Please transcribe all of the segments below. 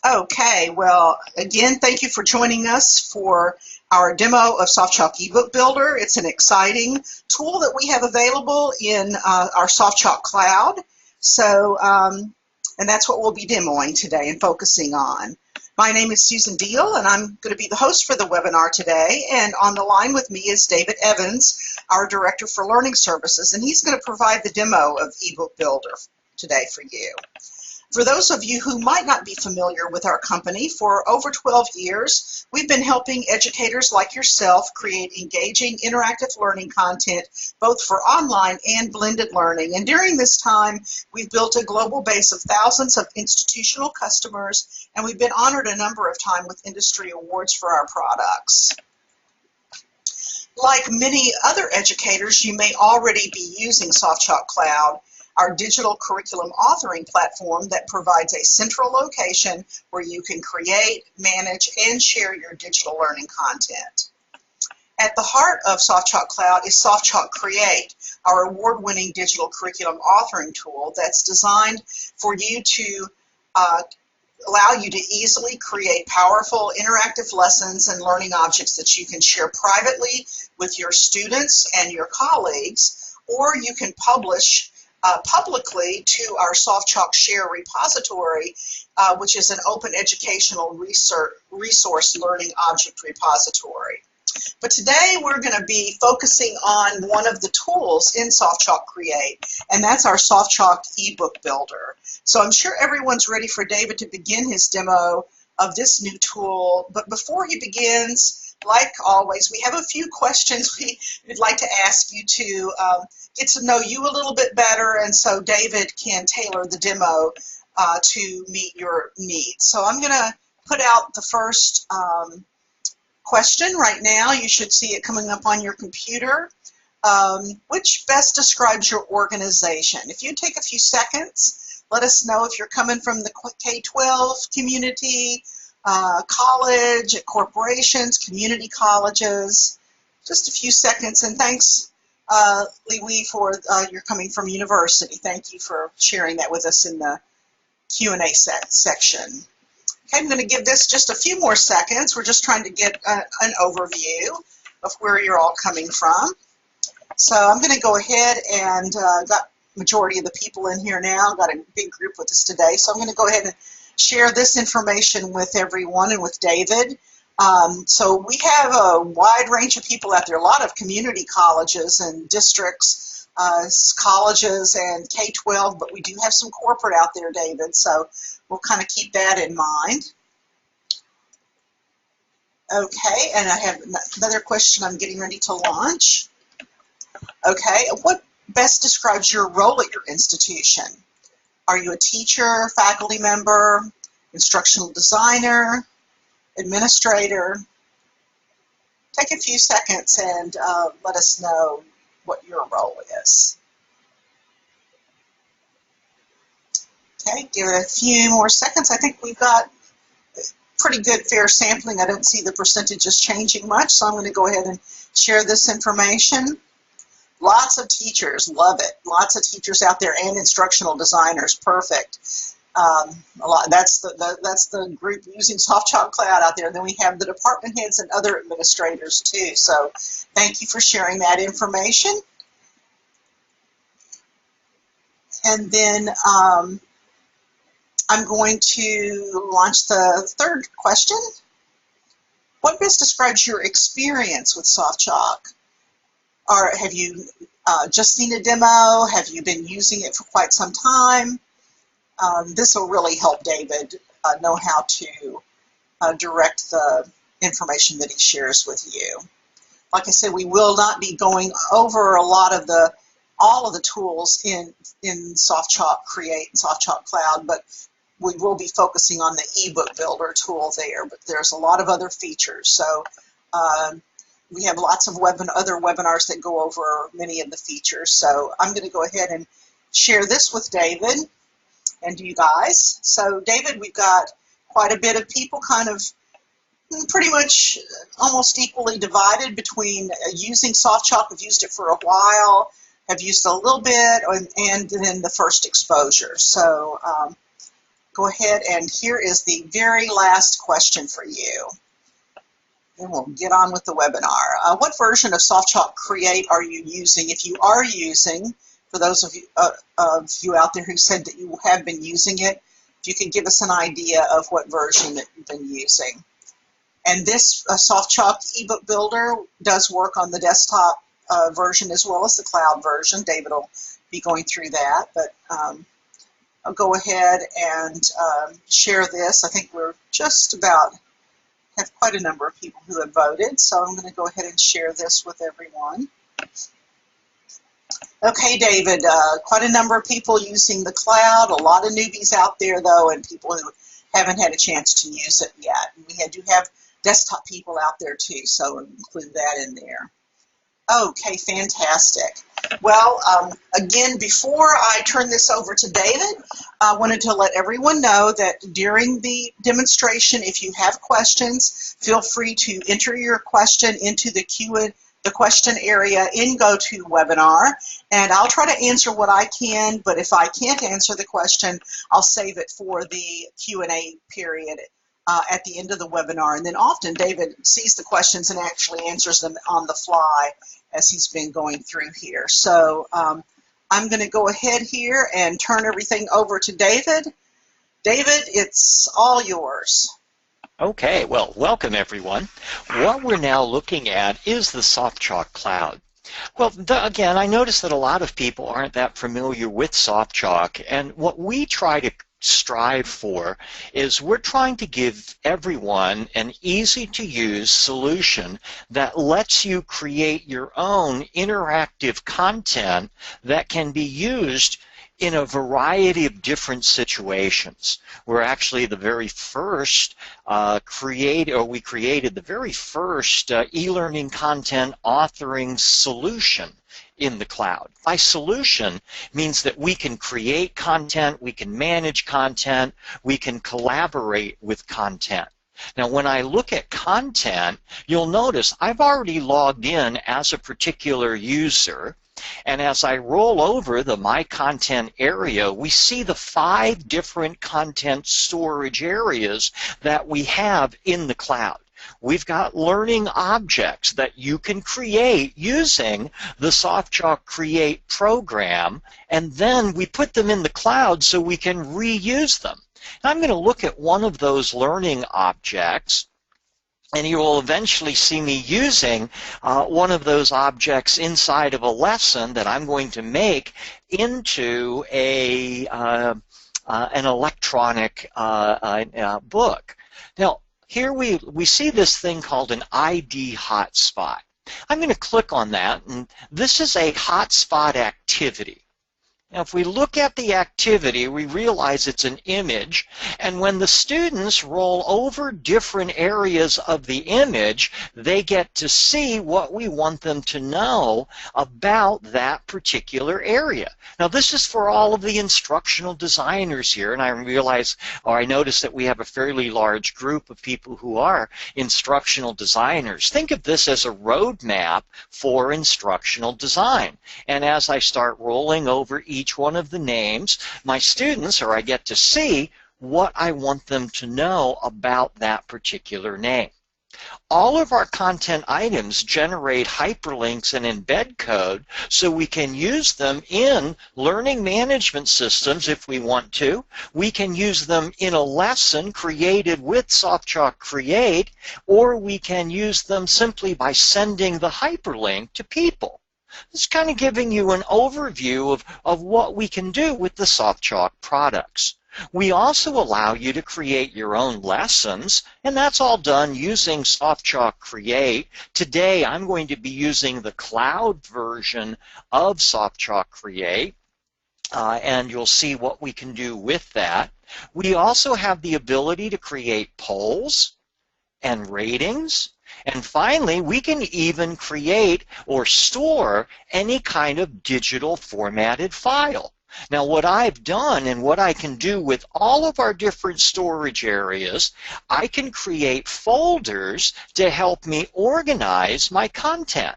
Okay, well, again, thank you for joining us for our demo of SoftChalk eBook Builder. It's an exciting tool that we have available in our SoftChalk Cloud. And that's what we'll be demoing today and focusing on. My name is Susan Deal, and I'm going to be the host for the webinar today. And on the line with me is David Evans, our Director for Learning Services, and he's going to provide the demo of eBook Builder today for you. For those of you who might not be familiar with our company, for over 12 years, we've been helping educators like yourself create engaging, interactive learning content, both for online and blended learning. And during this time, we've built a global base of thousands of institutional customers, and we've been honored a number of times with industry awards for our products. Like many other educators, you may already be using SoftChalk Cloud, our digital curriculum authoring platform that provides a central location where you can create, manage, and share your digital learning content. At the heart of SoftChalk Cloud is SoftChalk Create, our award-winning digital curriculum authoring tool that's designed for you to allow you to easily create powerful interactive lessons and learning objects that you can share privately with your students and your colleagues, or you can publish publicly to our SoftChalk Share repository, which is an open educational resource learning object repository. But today we're going to be focusing on one of the tools in SoftChalk Create, and that's our SoftChalk eBook Builder. So I'm sure everyone's ready for David to begin his demo of this new tool, but before he begins, like always, we have a few questions we'd like to ask you to get to know you a little bit better, and so David can tailor the demo to meet your needs. So I'm going to put out the first question right now. You should see it coming up on your computer. Which best describes your organization? If you take a few seconds, let us know if you're coming from the K-12 community, college, corporations, community colleges. Just a few seconds, and thanks, Liwi, for you're coming from university. Thank you for sharing that with us in the Q&A section. Okay, I'm going to give this just a few more seconds. We're just trying to get an overview of where you're all coming from. So I'm going to go ahead and got majority of the people in here now. Got a big group with us today. So I'm going to go ahead and share this information with everyone and with David. So we have a wide range of people out there, a lot of community colleges and districts, colleges and K-12, but we do have some corporate out there, David, so we'll kind of keep that in mind. Okay, and I have another question I'm getting ready to launch. Okay, what best describes your role at your institution? Are you a teacher, faculty member, instructional designer, administrator? Take a few seconds and let us know what your role is. Okay, give it a few more seconds. I think we've got pretty good fair sampling. I don't see the percentages changing much, so I'm going to go ahead and share this information. Lots of teachers, love it. Lots of teachers out there and instructional designers, perfect. That's the group using SoftChalk Cloud out there. And then we have the department heads and other administrators too. So thank you for sharing that information. And then I'm going to launch the third question. What best describes your experience with SoftChalk? Or have you just seen a demo? Have you been using it for quite some time? This will really help David know how to direct the information that he shares with you. Like I said, we will not be going over all of the tools in SoftChalk Create and SoftChalk Cloud, but we will be focusing on the eBook Builder tool there. But there's a lot of other features. So we have lots of other webinars that go over many of the features. So I'm going to go ahead and share this with David and you guys. So David, we've got quite a bit of people kind of pretty much almost equally divided between using SoftChalk, have used it for a while, have used a little bit, and then the first exposure. So go ahead, and here is the very last question for you. Then we'll get on with the webinar. What version of SoftChalk Create are you using? If you are using, for those of you out there who said that you have been using it, if you could give us an idea of what version that you've been using. And this SoftChalk ebook builder does work on the desktop version as well as the cloud version. David will be going through that, but I'll go ahead and share this. I think we're just about have quite a number of people who have voted, so I'm going to go ahead and share this with everyone. Okay, David, quite a number of people using the cloud, a lot of newbies out there, though, and people who haven't had a chance to use it yet. We do have desktop people out there, too, so include that in there. Okay, fantastic. Well, again, before I turn this over to David, I wanted to let everyone know that during the demonstration, if you have questions, feel free to enter your question into the question area in GoToWebinar, and I'll try to answer what I can, but if I can't answer the question, I'll save it for the Q&A period at the end of the webinar. And then often David sees the questions and actually answers them on the fly as he's been going through here. So I'm going to go ahead here and turn everything over to David. David, it's all yours. Okay, well, welcome everyone. What we're now looking at is the SoftChalk Cloud. Well, again, I noticed that a lot of people aren't that familiar with SoftChalk, and what we try to strive for is we're trying to give everyone an easy-to-use solution that lets you create your own interactive content that can be used in a variety of different situations. We're actually the very first we created the very first e-learning content authoring solution in the cloud. By solution means that we can create content, we can manage content, we can collaborate with content. Now, when I look at content, you'll notice I've already logged in as a particular user. And as I roll over the My Content area, we see the 5 different content storage areas that we have in the cloud. We've got learning objects that you can create using the SoftChalk Create program, and then we put them in the cloud so we can reuse them. And I'm going to look at one of those learning objects, and you will eventually see me using one of those objects inside of a lesson that I'm going to make into an electronic book. Now, here we see this thing called an ID hotspot. I'm going to click on that, and this is a hotspot activity. Now, if we look at the activity, we realize it's an image, and when the students roll over different areas of the image, they get to see what we want them to know about that particular area. Now, this is for all of the instructional designers here, and I realize, or I notice that we have a fairly large group of people who are instructional designers. Think of this as a roadmap for instructional design, and as I start rolling over each one of the names, my students, or I get to see what I want them to know about that particular name. All of our content items generate hyperlinks and embed code so we can use them in learning management systems if we want to. We can use them in a lesson created with SoftChalk Create, or we can use them simply by sending the hyperlink to people. It's kind of giving you an overview of what we can do with the SoftChalk products. We also allow you to create your own lessons, and that's all done using SoftChalk Create. Today, I'm going to be using the cloud version of SoftChalk Create, and you'll see what we can do with that. We also have the ability to create polls and ratings. And finally, we can even create or store any kind of digital formatted file. Now, what I've done and what I can do with all of our different storage areas, I can create folders to help me organize my content.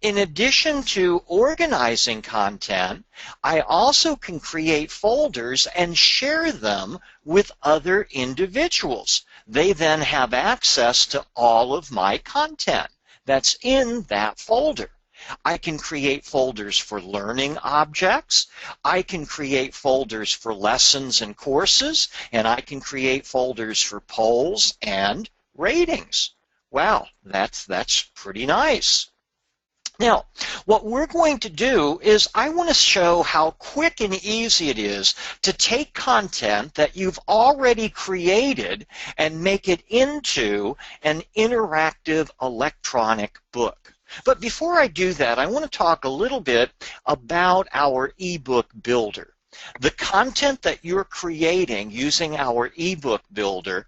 In addition to organizing content, I also can create folders and share them with other individuals. They then have access to all of my content that's in that folder. I can create folders for learning objects, I can create folders for lessons and courses, and I can create folders for polls and ratings. Wow, that's pretty nice. Now, what we're going to do is I want to show how quick and easy it is to take content that you've already created and make it into an interactive electronic book. But before I do that, I want to talk a little bit about our ebook builder. The content that you're creating using our ebook builder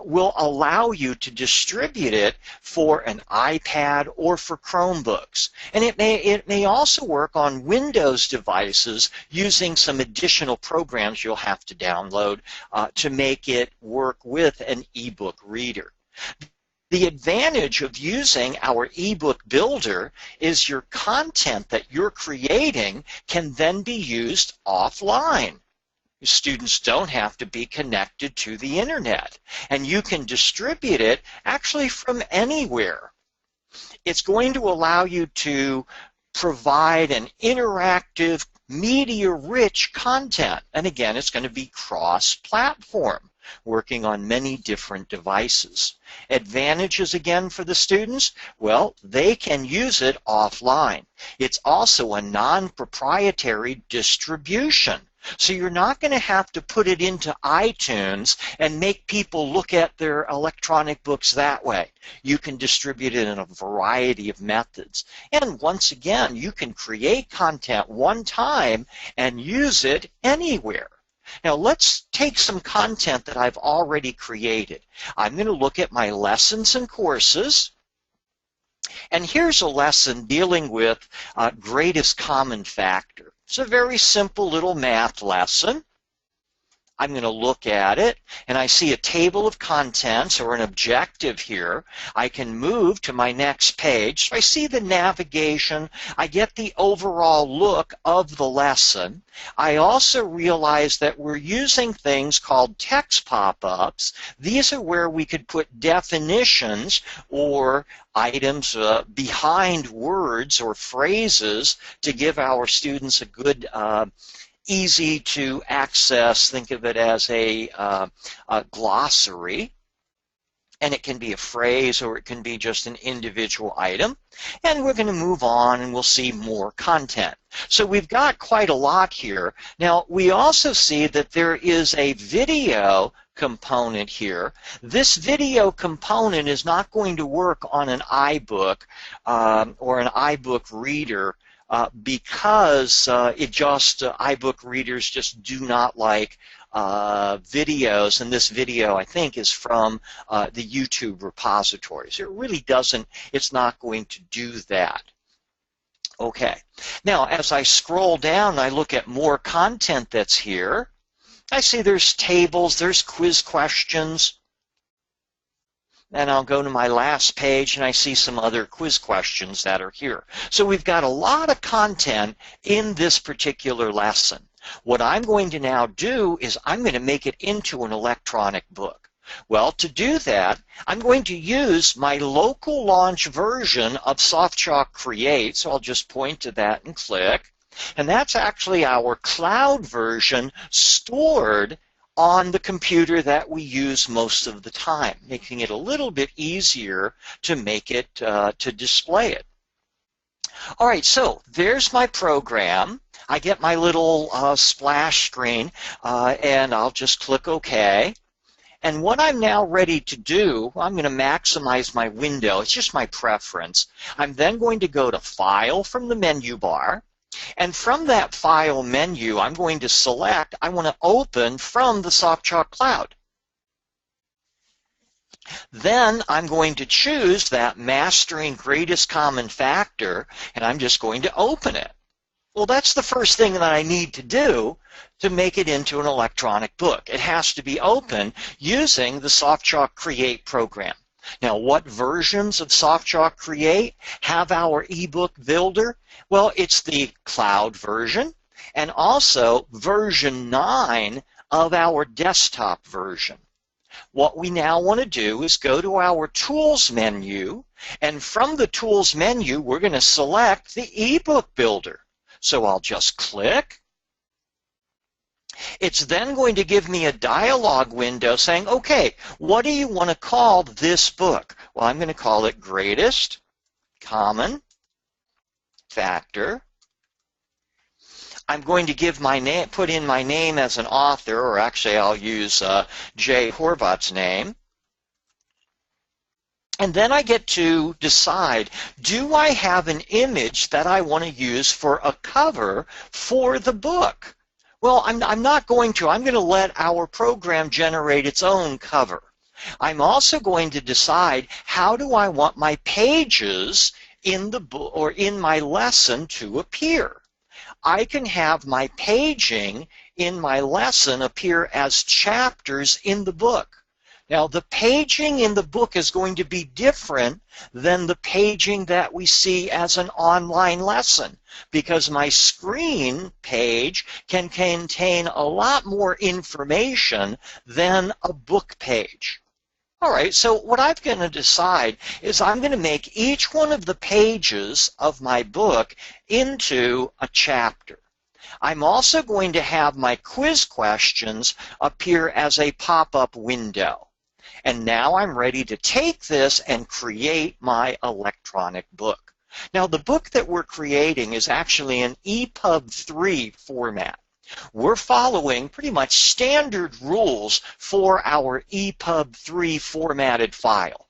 will allow you to distribute it for an iPad or for Chromebooks. And it may also work on Windows devices using some additional programs you'll have to download to make it work with an ebook reader. The advantage of using our ebook builder is your content that you're creating can then be used offline. Students don't have to be connected to the internet, and you can distribute it actually from anywhere. It's going to allow you to provide an interactive, media-rich content, and again, it's going to be cross-platform, working on many different devices. Advantages again for the students? Well, they can use it offline. It's also a non-proprietary distribution. So you're not going to have to put it into iTunes and make people look at their electronic books that way. You can distribute it in a variety of methods. And once again, you can create content one time and use it anywhere. Now let's take some content that I've already created. I'm going to look at my lessons and courses. And here's a lesson dealing with greatest common factor. It's a very simple little math lesson. I'm going to look at it, and I see a table of contents or an objective here. I can move to my next page. So I see the navigation. I get the overall look of the lesson. I also realize that we're using things called text pop-ups. These are where we could put definitions or items behind words or phrases to give our students a good easy to access, think of it as a glossary, and it can be a phrase or it can be just an individual item. And we're going to move on and we'll see more content. So we've got quite a lot here. Now we also see that there is a video component here. This video component is not going to work on an iBook or an iBook reader because iBook readers just do not like videos, and this video I think is from the YouTube repositories. It really doesn't, it's not going to do that. Okay, now as I scroll down, I look at more content that's here. I see there's tables, there's quiz questions. And I'll go to my last page and I see some other quiz questions that are here. So we've got a lot of content in this particular lesson. What I'm going to now do is I'm going to make it into an electronic book. Well, to do that, I'm going to use my local launch version of SoftChalk Create. So I'll just point to that and click. And that's actually our cloud version stored on the computer that we use most of the time, making it a little bit easier to make it, to display it. All right, so there's my program. I get my little splash screen, and I'll just click OK. And what I'm now ready to do, I'm going to maximize my window. It's just my preference. I'm then going to go to File from the menu bar. And from that File menu, I'm going to select, I want to open from the SoftChalk Cloud. Then I'm going to choose that Mastering Greatest Common Factor, and I'm just going to open it. Well, that's the first thing that I need to do to make it into an electronic book. It has to be open using the SoftChalk Create program. Now, what versions of SoftChalk Create have our ebook builder? Well, it's the cloud version and also version 9 of our desktop version. What we now want to do is go to our Tools menu, and from the Tools menu, we're going to select the eBook Builder. So I'll just click. It's then going to give me a dialog window saying, okay, what do you want to call this book? Well, I'm going to call it Greatest Common Factor. I'm going to give my name, put in my name as an author, or actually I'll use Jay Horvat's name. And then I get to decide, do I have an image that I want to use for a cover for the book? Well, I'm not going to. I'm going to let our program generate its own cover. I'm also going to decide, how do I want my pages in the book or in my lesson to appear? I can have my paging in my lesson appear as chapters in the book. Now, the paging in the book is going to be different than the paging that we see as an online lesson, because my screen page can contain a lot more information than a book page. All right, so what I'm going to decide is I'm going to make each one of the pages of my book into a chapter. I'm also going to have my quiz questions appear as a pop-up window. And now I'm ready to take this and create my electronic book. Now, the book that we're creating is actually an EPUB 3 format. We're following pretty much standard rules for our EPUB 3 formatted file.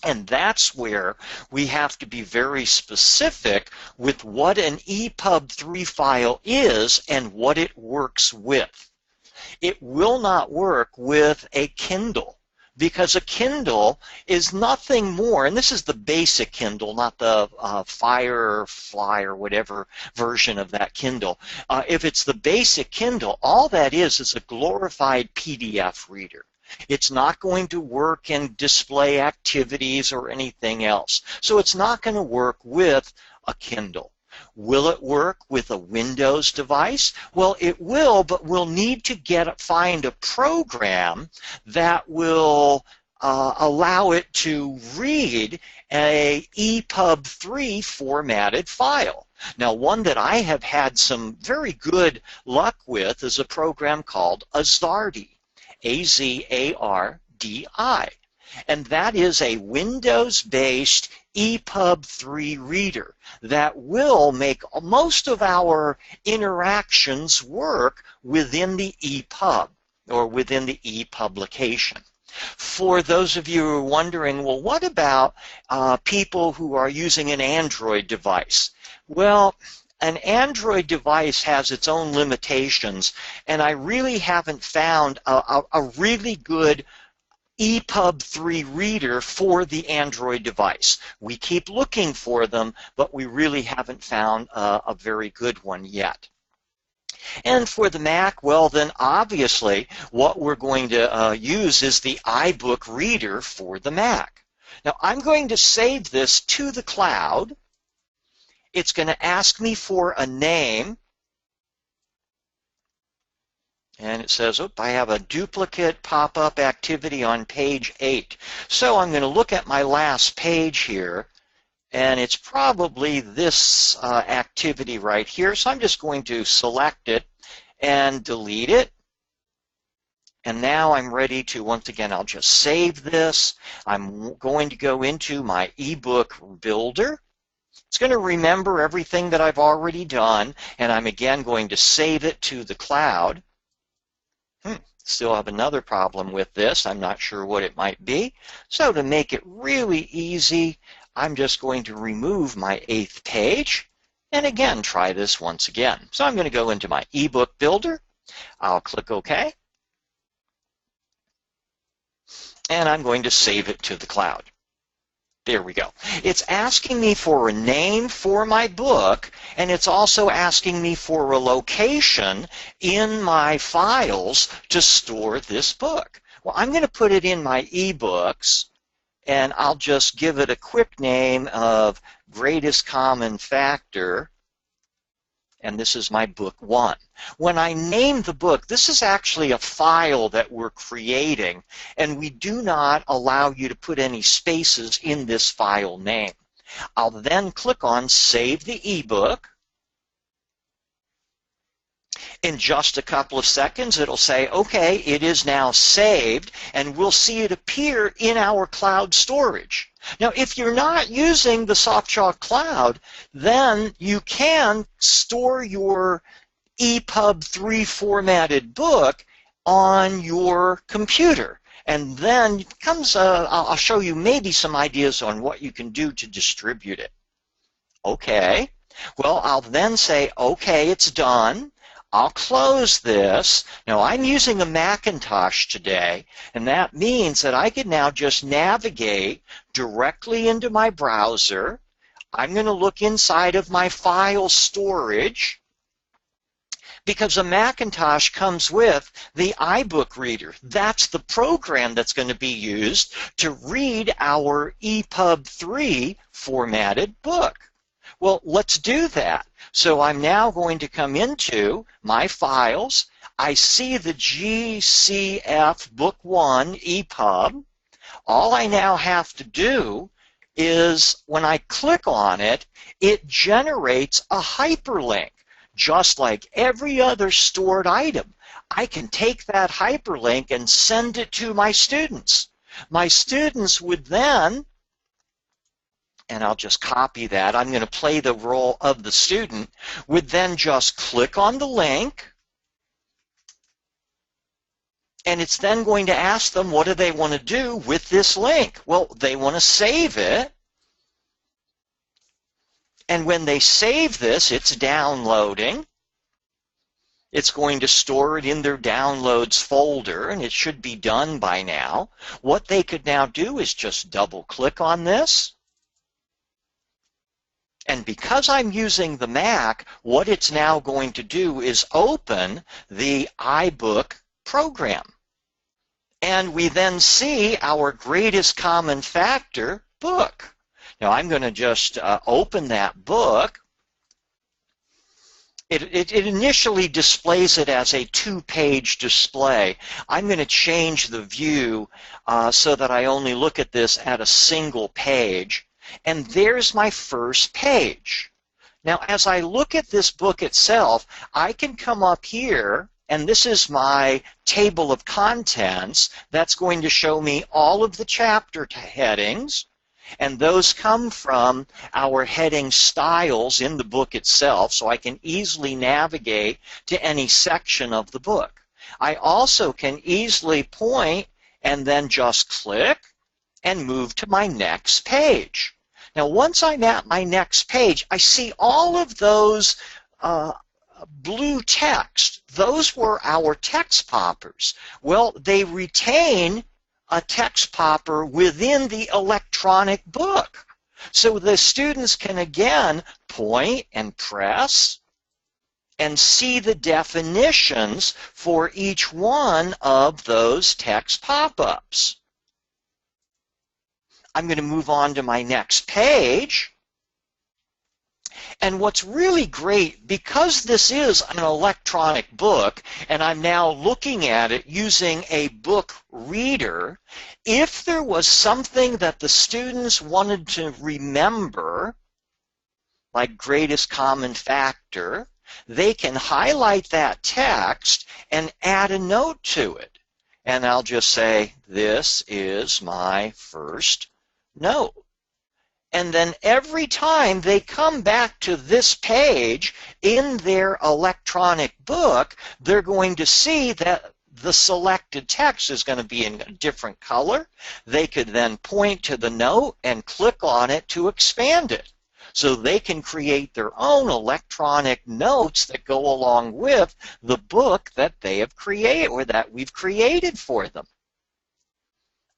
And that's where we have to be very specific with what an EPUB 3 file is and what it works with. It will not work with a Kindle, because a Kindle is nothing more, and this is the basic Kindle, not the Firefly or whatever version of that Kindle. If it's the basic Kindle, all that is a glorified PDF reader. It's not going to work in display activities or anything else. So it's not going to work with a Kindle. Will it work with a Windows device? Well, it will, but we'll need to find a program that will allow it to read a EPUB 3 formatted file. Now, one that I have had some very good luck with is a program called Azardi, A-Z-A-R-D-I. And that is a Windows-based EPUB 3 reader that will make most of our interactions work within the EPUB or within the ePublication. For those of you who are wondering, well, what about people who are using an Android device? Well, an Android device has its own limitations, and I really haven't found a really good EPUB 3 reader for the Android device. We keep looking for them, but we really haven't found a very good one yet. And for the Mac, well, then obviously what we're going to use is the iBook reader for the Mac. Now, I'm going to save this to the cloud. It's going to ask me for a name. And it says, oh, I have a duplicate pop-up activity on page 8. So I'm going to look at my last page here, and it's probably this activity right here. So I'm just going to select it and delete it. And now I'm ready to, once again, I'll just save this. I'm going to go into my eBook builder. It's going to remember everything that I've already done, and I'm again going to save it to the cloud. Still have another problem with this. I'm not sure what it might be. So to make it really easy, I'm just going to remove my 8th page and again try this once again. So I'm going to go into my eBook builder. I'll click OK. And I'm going to save it to the cloud. There we go. It's asking me for a name for my book, and it's also asking me for a location in my files to store this book. Well, I'm going to put it in my eBooks, and I'll just give it a quick name of greatest common factor, and this is my book 1. When I name the book, this is actually a file that we're creating, and we do not allow you to put any spaces in this file name. I'll then click on Save the eBook. In just a couple of seconds, it'll say, okay, it is now saved, and we'll see it appear in our cloud storage. Now, if you're not using the SoftChalk Cloud, then you can store your EPUB 3 formatted book on your computer. And then comes, I'll show you maybe some ideas on what you can do to distribute it. Okay, well, I'll then say, okay, it's done. I'll close this. Now, I'm using a Macintosh today, and that means that I can now just navigate directly into my browser. I'm going to look inside of my file storage, because a Macintosh comes with the iBook reader. That's the program that's going to be used to read our EPUB 3 formatted book. Well, let's do that. So I'm now going to come into my files. I see the GCF Book 1 EPUB. All I now have to do is, when I click on it, it generates a hyperlink. Just like every other stored item, I can take that hyperlink and send it to my students. My students would then, and I'll just copy that, I'm going to play the role of the student, would then just click on the link, and it's then going to ask them what do they want to do with this link. Well, they want to save it. And when they save this, it's downloading. It's going to store it in their downloads folder, and it should be done by now. What they could now do is just double-click on this. And because I'm using the Mac, what it's now going to do is open the iBook program. And we then see our greatest common factor book. Now, I'm going to just open that book. It initially displays it as a 2-page display. I'm going to change the view so that I only look at this at a single page. And there's my first page. Now, as I look at this book itself, I can come up here, and this is my table of contents. That's going to show me all of the chapter headings. And those come from our heading styles in the book itself, so I can easily navigate to any section of the book. I also can easily point and then just click and move to my next page. Now, once I'm at my next page, I see all of those blue text. Those were our text poppers. Well, they retain a text popper within the electronic book. So the students can again point and press and see the definitions for each one of those text pop-ups. I'm going to move on to my next page. And what's really great, because this is an electronic book, and I'm now looking at it using a book reader, if there was something that the students wanted to remember, like greatest common factor, they can highlight that text and add a note to it. And I'll just say, this is my first note. And then every time they come back to this page in their electronic book, they're going to see that the selected text is going to be in a different color. They could then point to the note and click on it to expand it. So they can create their own electronic notes that go along with the book that they have created or that we've created for them.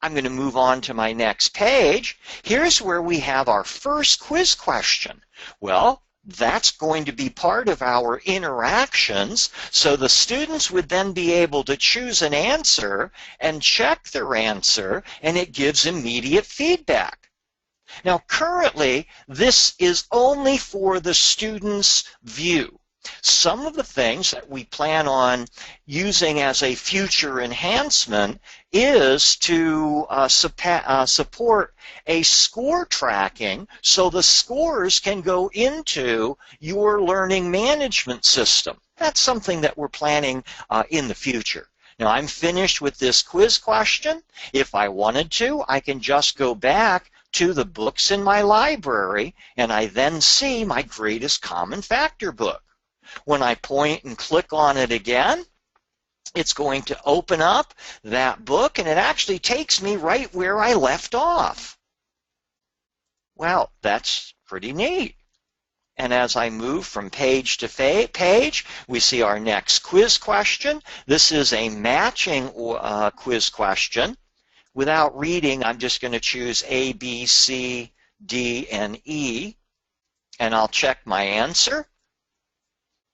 I'm going to move on to my next page. Here's where we have our first quiz question. Well, That's going to be part of our interactions, so the students would then be able to choose an answer and check their answer, and it gives immediate feedback. Now, currently, this is only for the student's view. Some of the things that we plan on using as a future enhancement is to support a score tracking, so the scores can go into your learning management system. That's something that we're planning in the future. Now, I'm finished with this quiz question. If I wanted to, I can just go back to the books in my library, and I then see my greatest common factor book. When I point and click on it again, it's going to open up that book, and it actually takes me right where I left off. Well, that's pretty neat. And as I move from page to page, we see our next quiz question. This is a matching quiz question. Without reading, I'm just going to choose A, B, C, D, and E, and I'll check my answer.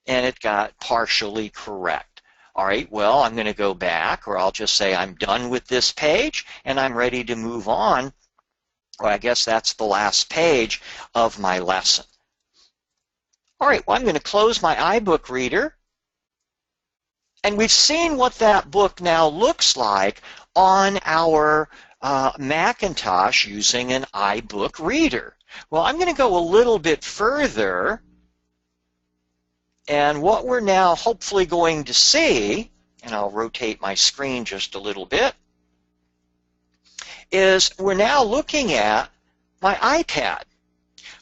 And it got partially correct. All right, well, I'm going to go back, or I'll just say I'm done with this page, and I'm ready to move on. Well, I guess that's the last page of my lesson. All right, well, I'm going to close my iBook reader. And we've seen what that book now looks like on our Macintosh using an iBook reader. Well, I'm going to go a little bit further. And what we're now hopefully going to see, and I'll rotate my screen just a little bit, is we're now looking at my iPad,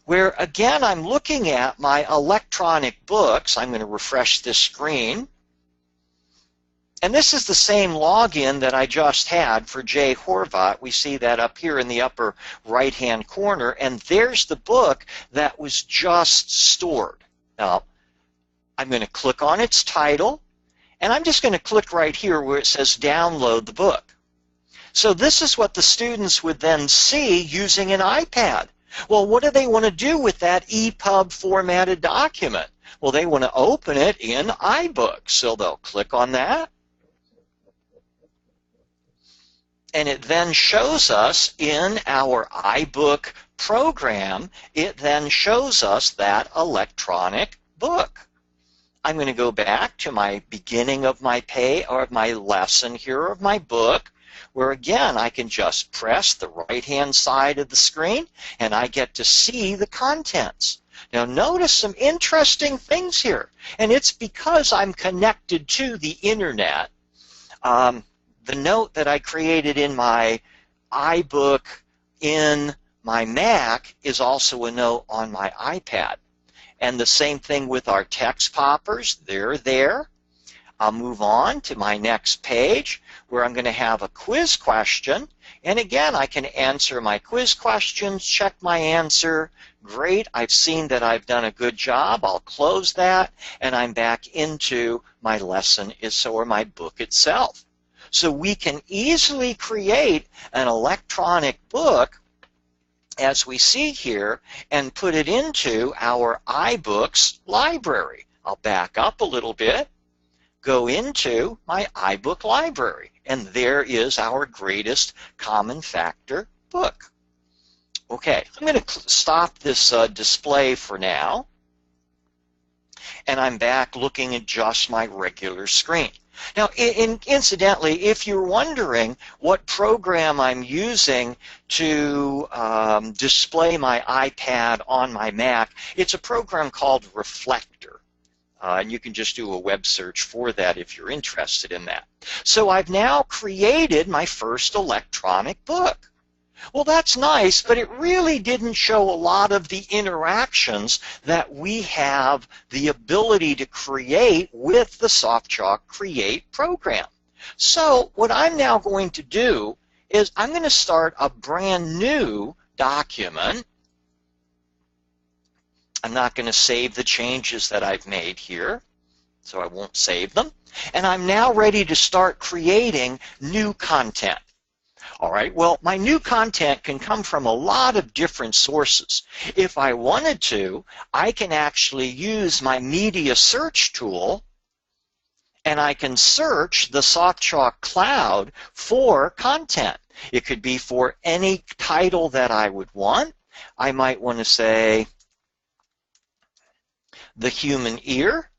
where again I'm looking at my electronic books. I'm going to refresh this screen. And this is the same login that I just had for Jay Horvat. We see that up here in the upper right-hand corner, and there's the book that was just stored. Now, I'm going to click on its title, and I'm just going to click right here where it says download the book. So this is what the students would then see using an iPad. Well, what do they want to do with that EPUB formatted document? Well, they want to open it in iBook, so they'll click on that. And it then shows us in our iBook program, it then shows us that electronic book. I'm going to go back to my beginning of my my lesson here of my book, where again I can just press the right-hand side of the screen and I get to see the contents. Now notice some interesting things here, and it's because I'm connected to the internet. The note that I created in my iBook in my Mac is also a note on my iPad. And the same thing with our text poppers. They're there. I'll move on to my next page where I'm going to have a quiz question. And again, I can answer my quiz questions, check my answer. Great, I've seen that I've done a good job. I'll close that, and I'm back into my lesson or my book itself. So we can easily create an electronic book, as we see here, and put it into our iBooks library. I'll back up a little bit, go into my iBook library, and there is our greatest common factor book. Okay, I'm going to stop this display for now, and I'm back looking at just my regular screen. Now, incidentally, if you're wondering what program I'm using to display my iPad on my Mac, it's a program called Reflector. And you can just do a web search for that if you're interested in that. So I've now created my first electronic book. Well, that's nice, but it really didn't show a lot of the interactions that we have the ability to create with the SoftChalk Create program. So what I'm now going to do is I'm going to start a brand new document. I'm not going to save the changes that I've made here, so I won't save them. And I'm now ready to start creating new content. All right, well, my new content can come from a lot of different sources. If I wanted to, I can actually use my media search tool, and I can search the SoftChalk Cloud for content. It could be for any title that I would want. I might want to say the human ear.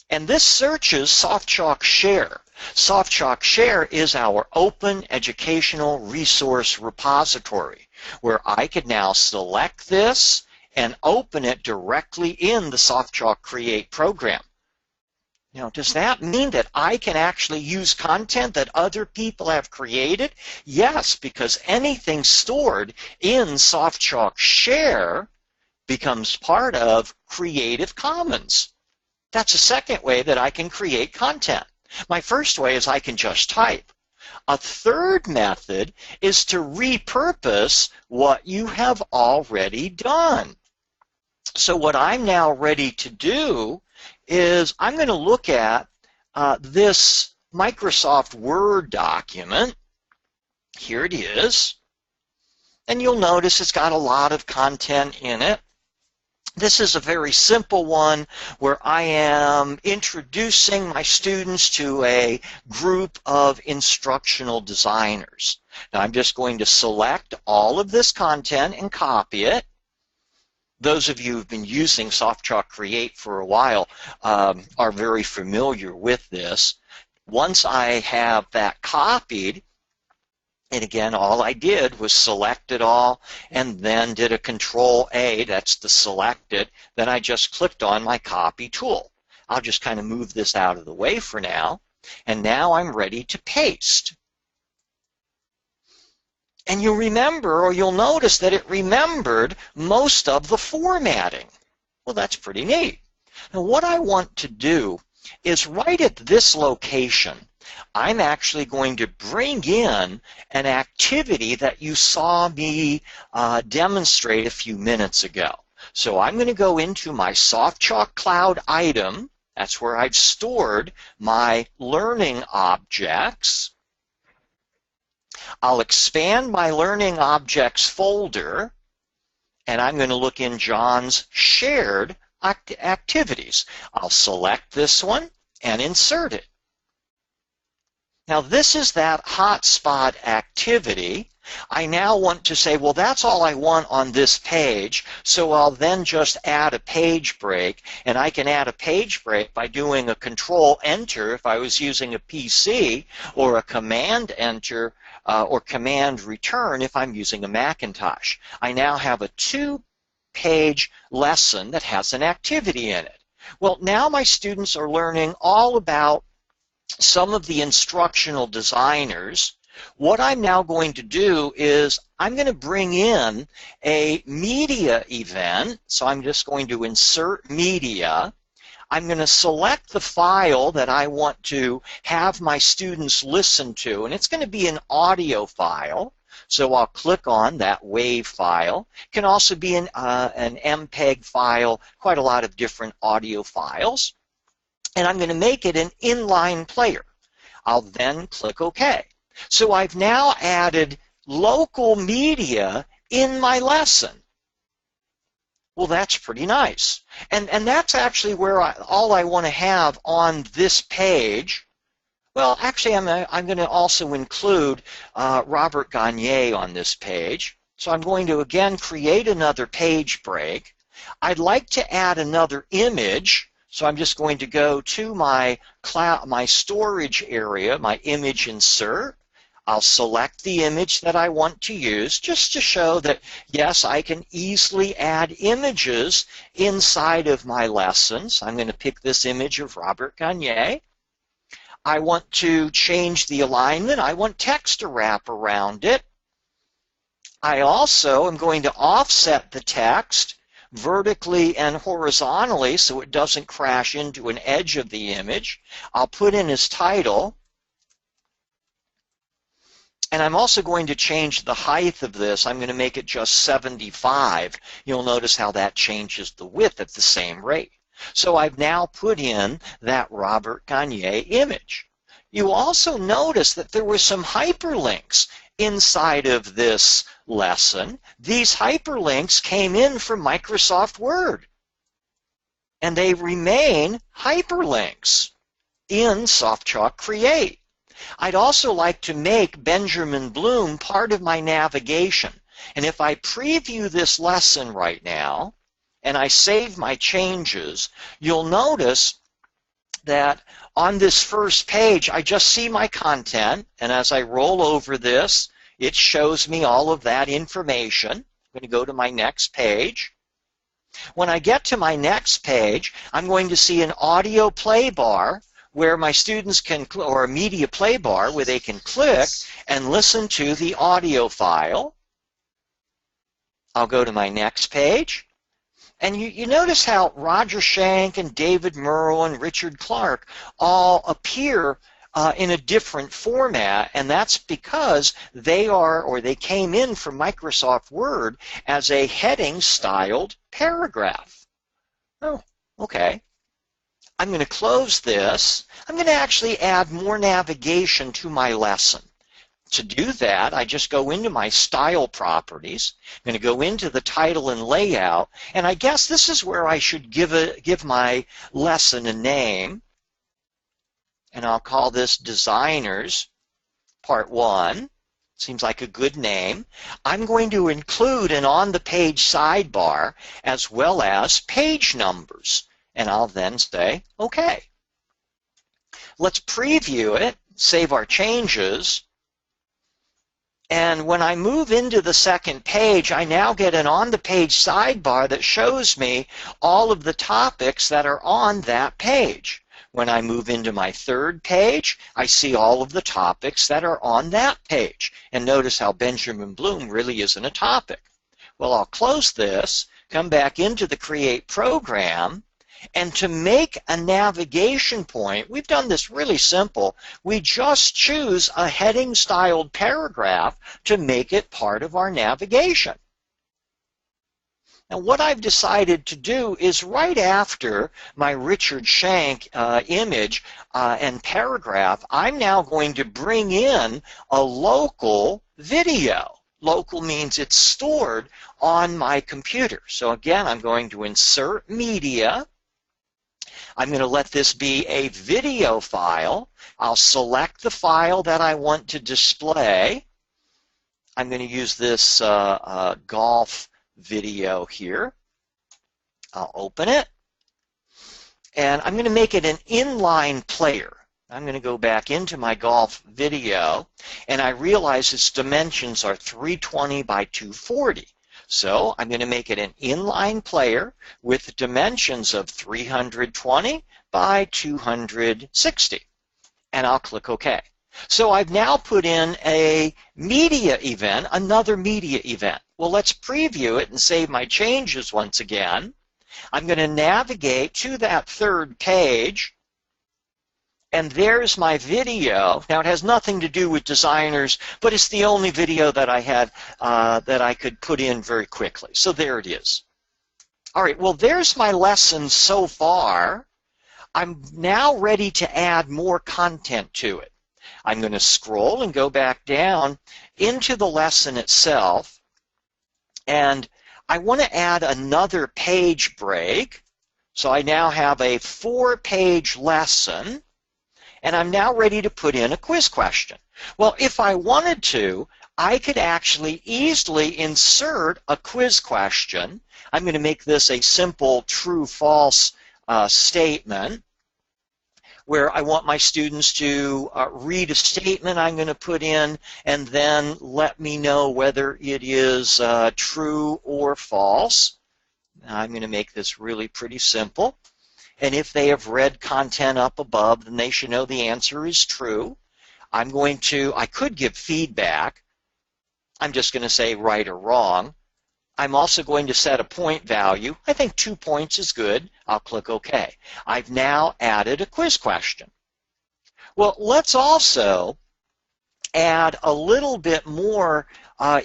And this searches SoftChalk Share. SoftChalk Share is our open educational resource repository where I could now select this and open it directly in the SoftChalk Create program. Now, does that mean that I can actually use content that other people have created? Yes, because anything stored in SoftChalk Share becomes part of Creative Commons. That's a second way that I can create content. My first way is I can just type. A third method is to repurpose what you have already done. So what I'm now ready to do is I'm going to look at this Microsoft Word document. Here it is. And you'll notice it's got a lot of content in it. This is a very simple one where I am introducing my students to a group of instructional designers. Now I'm just going to select all of this content and copy it. Those of you who've been using SoftChalk Create for a while are very familiar with this. Once I have that copied, and again, all I did was select it all and then did a Control-A, that's the select it. Then I just clicked on my copy tool. I'll just kind of move this out of the way for now. And now I'm ready to paste. And you'll remember, or you'll notice that it remembered most of the formatting. Well, that's pretty neat. Now, what I want to do is right at this location, I'm actually going to bring in an activity that you saw me demonstrate a few minutes ago. So I'm going to go into my SoftChalk Cloud item. That's where I've stored my learning objects. I'll expand my learning objects folder, and I'm going to look in John's shared activities. I'll select this one and insert it. Now this is that HotSpot activity. I now want to say, well, that's all I want on this page, so I'll then just add a page break, and I can add a page break by doing a Control-Enter if I was using a PC, or a Command-Enter or Command-Return if I'm using a Macintosh. I now have a two-page lesson that has an activity in it. Well, now my students are learning all about some of the instructional designers. What I'm now going to do is I'm going to bring in a media event. So I'm just going to insert media. I'm going to select the file that I want to have my students listen to, and it's going to be an audio file. So I'll click on that WAV file. It can also be an MPEG file, quite a lot of different audio files. And I'm going to make it an inline player. I'll then click OK. So I've now added local media in my lesson. Well, that's pretty nice. And that's actually where all I want to have on this page. Well, actually, I'm going to also include Robert Gagne on this page. So I'm going to, again, create another page break. I'd like to add another image. So I'm just going to go to my storage area, my image insert. I'll select the image that I want to use just to show that, yes, I can easily add images inside of my lessons. I'm going to pick this image of Robert Gagne. I want to change the alignment. I want text to wrap around it. I also am going to offset the text vertically and horizontally so it doesn't crash into an edge of the image. I'll put in his title. And I'm also going to change the height of this. I'm going to make it just 75. You'll notice how that changes the width at the same rate. So I've now put in that Robert Gagne image. You also notice that there were some hyperlinks inside of this lesson. These hyperlinks came in from Microsoft Word, and they remain hyperlinks in SoftChalk Create. I'd also like to make Benjamin Bloom part of my navigation. And if I preview this lesson right now, and I save my changes, you'll notice that on this first page, I just see my content, and as I roll over this, it shows me all of that information. I'm going to go to my next page. When I get to my next page, I'm going to see an audio play bar where my students can, or a media play bar where they can click and listen to the audio file. I'll go to my next page. And you notice how Roger Schenck and David Murrow and Richard Clark all appear in a different format, and that's because they are, or they came in from Microsoft Word as a heading-styled paragraph. Oh, okay. I'm going to close this. I'm going to actually add more navigation to my lesson. To do that, I just go into my style properties. I'm going to go into the title and layout, and I guess this is where I should give my lesson a name. And I'll call this Designers Part 1. Seems like a good name. I'm going to include an on-the-page sidebar as well as page numbers. And I'll then say, OK. Let's preview it, save our changes. And when I move into the second page, I now get an on-the-page sidebar that shows me all of the topics that are on that page. When I move into my third page, I see all of the topics that are on that page. And notice how Benjamin Bloom really isn't a topic. Well, I'll close this, come back into the Create program, and to make a navigation point, we've done this really simple. We just choose a heading-styled paragraph to make it part of our navigation. Now, what I've decided to do is right after my Richard Schenck image and paragraph, I'm now going to bring in a local video. Local means it's stored on my computer. So again, I'm going to insert media. I'm going to let this be a video file. I'll select the file that I want to display. I'm going to use this golf video here. I'll open it. And I'm going to make it an inline player. I'm going to go back into my golf video, and I realize its dimensions are 320 by 240. So I'm going to make it an inline player with dimensions of 320 by 260. And I'll click OK. So I've now put in a media event, another media event. Well, let's preview it and save my changes once again. I'm going to navigate to that third page, and there's my video. Now, it has nothing to do with designers, but it's the only video that I had that I could put in very quickly. So there it is. All right, well, there's my lesson so far. I'm now ready to add more content to it. I'm going to scroll and go back down into the lesson itself, and I want to add another page break. So I now have a 4-page lesson, and I'm now ready to put in a quiz question. Well, if I wanted to, I could actually easily insert a quiz question. I'm going to make this a simple true-false statement, where I want my students to read a statement I'm going to put in and then let me know whether it is true or false. I'm going to make this really pretty simple. And if they have read content up above, then they should know the answer is true. I could give feedback. I'm just going to say right or wrong. I'm also going to set a point value. I think 2 points is good. I'll click OK. I've now added a quiz question. Well, let's also add a little bit more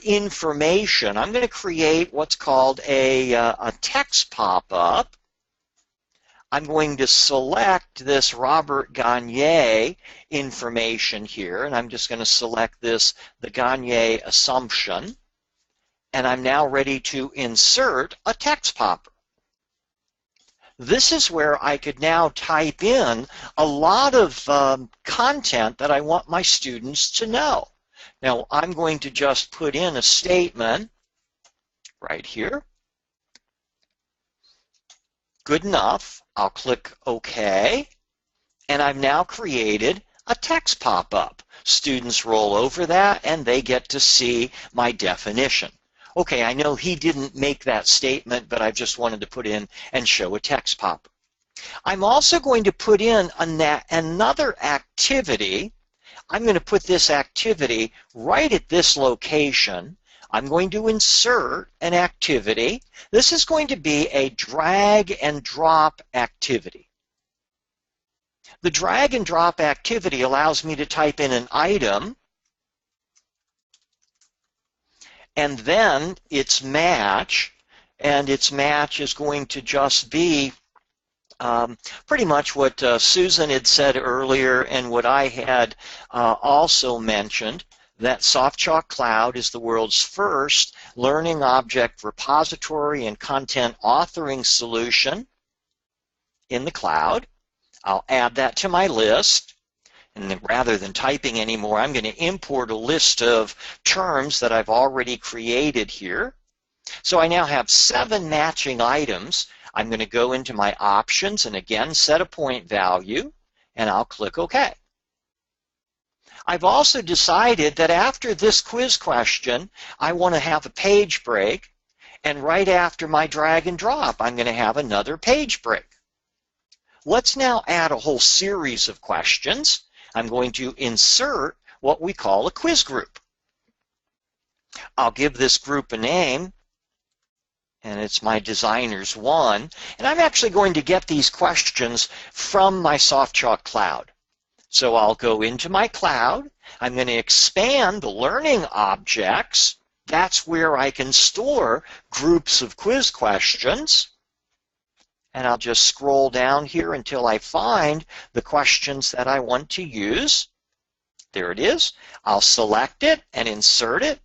information. I'm going to create what's called a text pop-up. I'm going to select this Robert Gagne information here, and I'm just going to select this, the Gagne assumption, and I'm now ready to insert a text popper. This is where I could now type in a lot of content that I want my students to know. Now, I'm going to just put in a statement right here. Good enough. I'll click OK, and I've now created a text pop-up. Students roll over that, and they get to see my definition. Okay, I know he didn't make that statement, but I just wanted to put in and show a text pop. I'm also going to put in another activity. I'm going to put this activity right at this location. I'm going to insert an activity. This is going to be a drag and drop activity. The drag and drop activity allows me to type in an item and then its match, and its match is going to just be pretty much what Susan had said earlier and what I had also mentioned, that SoftChalk Cloud is the world's first learning object repository and content authoring solution in the cloud. I'll add that to my list. And then rather than typing anymore, I'm going to import a list of terms that I've already created here. So I now have 7 matching items. I'm going to go into my options and again set a point value, and I'll click OK. I've also decided that after this quiz question, I want to have a page break, and right after my drag and drop, I'm going to have another page break. Let's now add a whole series of questions. I'm going to insert what we call a quiz group. I'll give this group a name, and it's my Designers 1, and I'm actually going to get these questions from my SoftChalk Cloud. So I'll go into my cloud, I'm going to expand the learning objects. That's where I can store groups of quiz questions. And I'll just scroll down here until I find the questions that I want to use. There it is. I'll select it and insert it.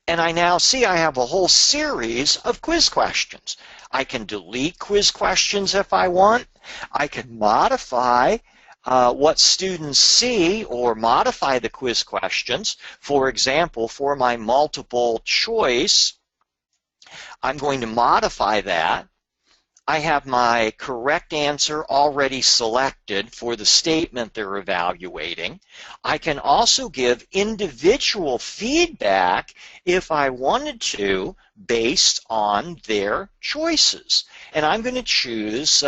And I now see I have a whole series of quiz questions. I can delete quiz questions if I want. I can modify what students see or modify the quiz questions. For example, for my multiple choice, I'm going to modify that. I have my correct answer already selected for the statement they're evaluating. I can also give individual feedback if I wanted to based on their choices. And I'm going to choose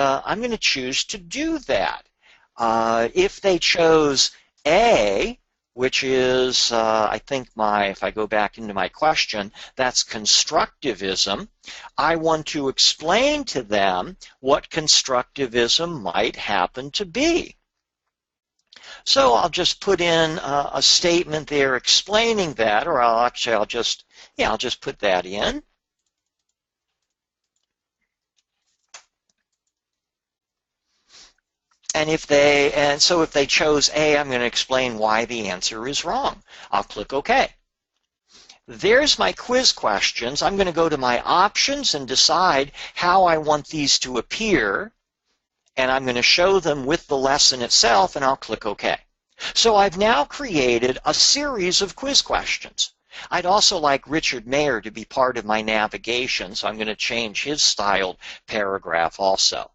to do that. If they chose A, which is, I think if I go back into my question, that's constructivism. I want to explain to them what constructivism might happen to be. So I'll just put in a statement there explaining that, or I'll just put that in. And so if they chose A, I'm going to explain why the answer is wrong. I'll click OK. There's my quiz questions. I'm going to go to my options and decide how I want these to appear. And I'm going to show them with the lesson itself, and I'll click OK. So I've now created a series of quiz questions. I'd also like Richard Mayer to be part of my navigation, so I'm going to change his styled paragraph also.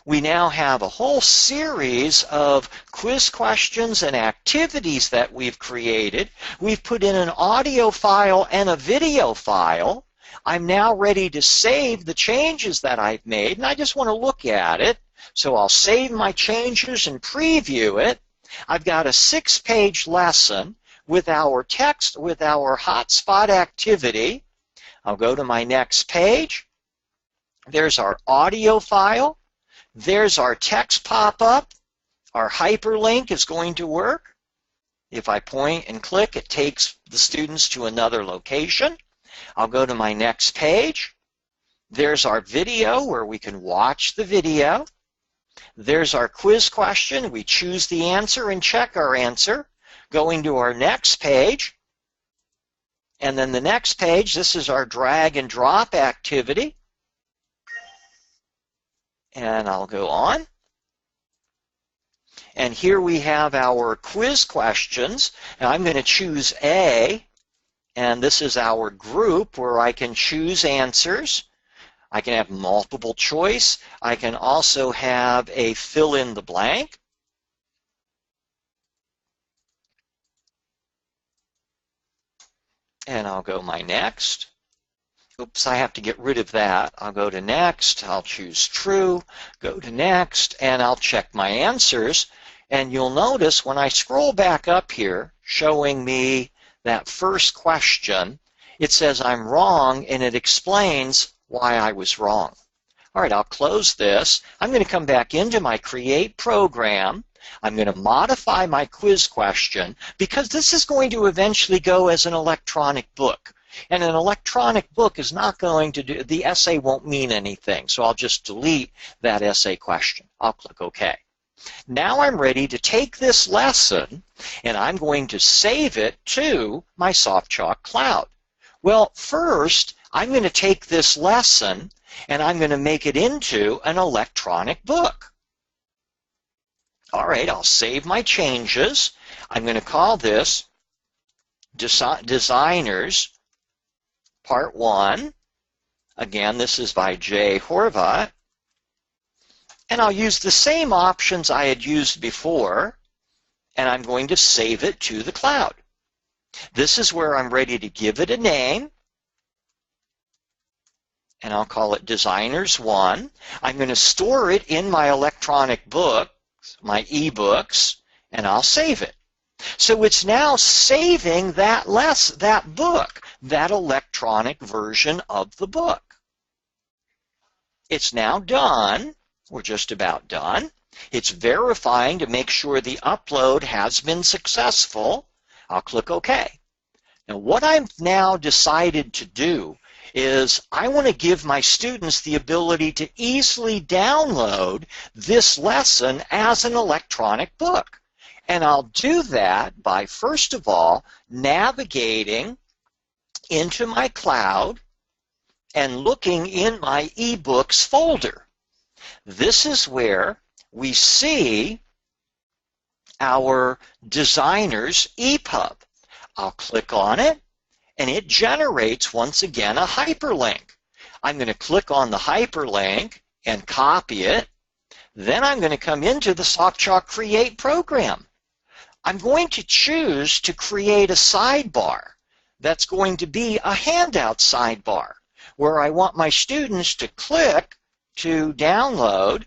We now have a whole series of quiz questions and activities that we've created. We've put in an audio file and a video file. I'm now ready to save the changes that I've made, and I just want to look at it. So I'll save my changes and preview it. I've got a 6-page lesson with our text, with our HotSpot activity. I'll go to my next page. There's our audio file. There's our text pop-up. Our hyperlink is going to work. If I point and click, it takes the students to another location. I'll go to my next page. There's our video where we can watch the video. There's our quiz question. We choose the answer and check our answer. Going to our next page. And then the next page, this is our drag and drop activity. And I'll go on. And here we have our quiz questions. And I'm going to choose A. And this is our group where I can choose answers. I can have multiple choice. I can also have a fill in the blank. And I'll go my next. Oops, I have to get rid of that. I'll go to next. I'll choose true. Go to next, and I'll check my answers. And you'll notice when I scroll back up here, showing me that first question, it says I'm wrong, and it explains why I was wrong. All right, I'll close this. I'm going to come back into my Create program. I'm going to modify my quiz question because this is going to eventually go as an electronic book. And an electronic book is not going to do, the essay won't mean anything. So I'll just delete that essay question. I'll click OK. Now I'm ready to take this lesson and I'm going to save it to my SoftChalk Cloud. Well, first, I'm going to take this lesson and I'm going to make it into an electronic book. All right, I'll save my changes. I'm going to call this Designers Part 1. Again, this is by J. Horvat. And I'll use the same options I had used before, and I'm going to save it to the cloud. This is where I'm ready to give it a name. And I'll call it Designers 1. I'm going to store it in my electronic book, my eBooks, and I'll save it. So it's now saving that book, that electronic version of the book. It's now done. We're just about done. It's verifying to make sure the upload has been successful. I'll click OK. Now what I've now decided to do is I want to give my students the ability to easily download this lesson as an electronic book. And I'll do that by, first of all, navigating into my cloud and looking in my eBooks folder. This is where we see our Designers EPUB. I'll click on it, and it generates, once again, a hyperlink. I'm going to click on the hyperlink and copy it. Then I'm going to come into the SoftChalk Create program. I'm going to choose to create a sidebar that's going to be a handout sidebar where I want my students to click to download